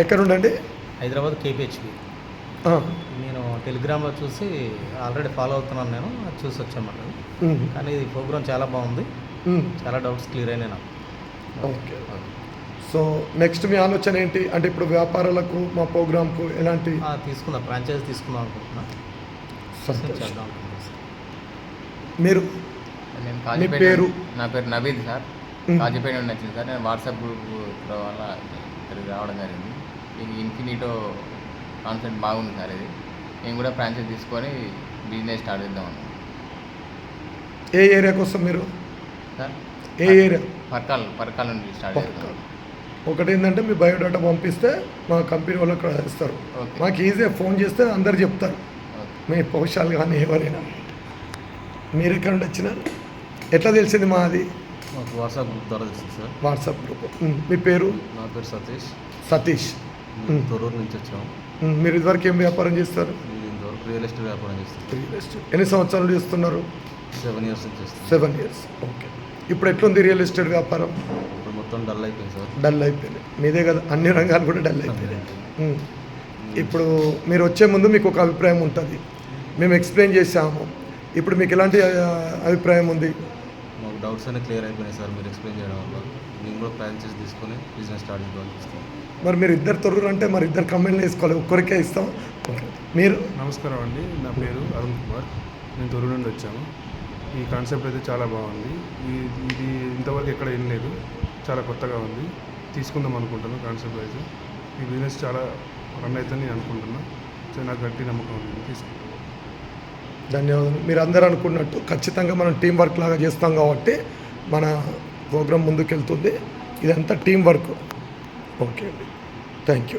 ఎక్కడుండండి? Hyderabad KPHB. నేను టెలిగ్రామ్లో చూసి ఆల్రెడీ ఫాలో అవుతున్నాను, నేను అది చూసి వచ్చాను. కానీ ఇది ప్రోగ్రామ్ చాలా బాగుంది, చాలా డౌట్స్ క్లియర్ అయినాయి నాకు. ఓకే. సో నెక్స్ట్ మీ ఆలోచన ఏంటి? అంటే ఇప్పుడు వ్యాపారాలకు మా ప్రోగ్రామ్కు ఎలాంటి తీసుకుందాం, ఫ్రాంచైజ్ తీసుకుందాం అనుకుంటున్నా. చేద్దాం. మీరు నేను మీ పేరు? నా పేరు నవీద్ సార్. కాజీపేట నుండి వచ్చింది సార్. నేను వాట్సాప్ గ్రూప్ వల్ల ఇక్కడికి రావడం జరిగింది. ఇది ఇన్ఫినిటో కాన్సెప్ట్ బాగుంది సార్. ఇది నేను కూడా ఫ్రాంచైజ్ తీసుకొని బిజినెస్ స్టార్ట్ చేద్దామన్నా. ఏ ఏరియాకి వస్తాం మీరు? సార్ ఏ ఏరియా? పర్కాల నుండి స్టార్ట్ చేద్దాం. ఒకటి ఏంటంటే మీ బయోడాటా పంపిస్తే మా కంపెనీ వాళ్ళకి ఇస్తారు. మాకు ఈజీగా ఫోన్ చేస్తే అందరు చెప్తారు, మీ పౌషాలు కానీ ఎవరైనా. మీరు ఎక్కడ నుండి వచ్చినారు? ఎట్లా తెలిసింది మాది? మాకు వాట్సాప్ గ్రూప్ ద్వారా తెలిసింది సార్. WhatsApp group. మీ పేరు? నా పేరు సతీష్. సతీష్. తొర్రూరు నుంచి వచ్చాము. మీరు ఇదివరకు ఏం వ్యాపారం చేస్తారు? ఇంతవరకు రియల్ ఎస్టేట్ వ్యాపారం చేస్తాను. రియల్ ఎస్టేట్ ఎన్ని సంవత్సరాలు చేస్తున్నారు? 7 years నుంచి చేస్తాను. 7 years. ఓకే. ఇప్పుడు ఎట్లుంది రియల్ ఎస్టేట్ వ్యాపారం? ఇప్పుడు మొత్తం డల్ అయిపోయింది సార్. డల్ అయిపోయింది. మీదే కదా, అన్ని రంగాలు కూడా డల్ అయిపోయినాయి. ఇప్పుడు మీరు వచ్చే ముందు మీకు ఒక అభిప్రాయం ఉంటుంది, మేము ఎక్స్ప్లెయిన్ చేసాము. ఇప్పుడు మీకు ఎలాంటి అభిప్రాయం ఉంది? మాకు డౌట్స్ అన్నీ క్లియర్ అయిపోయినాయి సార్ మీరు ఎక్స్ప్లెయిన్ చేయడం వల్ల. మేము కూడా ఫ్రాంచైజ్ తీసుకొని బిజినెస్ స్టార్ట్ చేద్దాం. మరి మీరు ఇద్దరు తొర్రూరు అంటే మరి ఇద్దరు కంపెనీలు వేసుకోవాలి, ఒక్కరికే ఇస్తాం. మీరు? నమస్కారం అండి, నా పేరు అరుణ్ కుమార్. నేను తొర్రూరు నుండి వచ్చాము. ఈ కాన్సెప్ట్ అయితే చాలా బాగుంది. ఇది ఇంతవరకు ఎక్కడ ఏం లేదు, చాలా కొత్తగా ఉంది. తీసుకుందాం అనుకుంటున్నాను కాన్సెప్ట్ అయితే. ఈ బిజినెస్ చాలా రన్ అవుతుందని నేను అనుకుంటున్నాను. సో నాకు గట్టి నమ్మకం ఉంది, తీసుకుంటాను. ధన్యవాదాలు. మీరు అందరూ అనుకున్నట్టు ఖచ్చితంగా మనం టీం వర్క్ లాగా చేస్తాం కాబట్టి మన ప్రోగ్రాం ముందుకెళ్తుంది. ఇదంతా టీం వర్క్. ఓకే అండి, థ్యాంక్ యూ.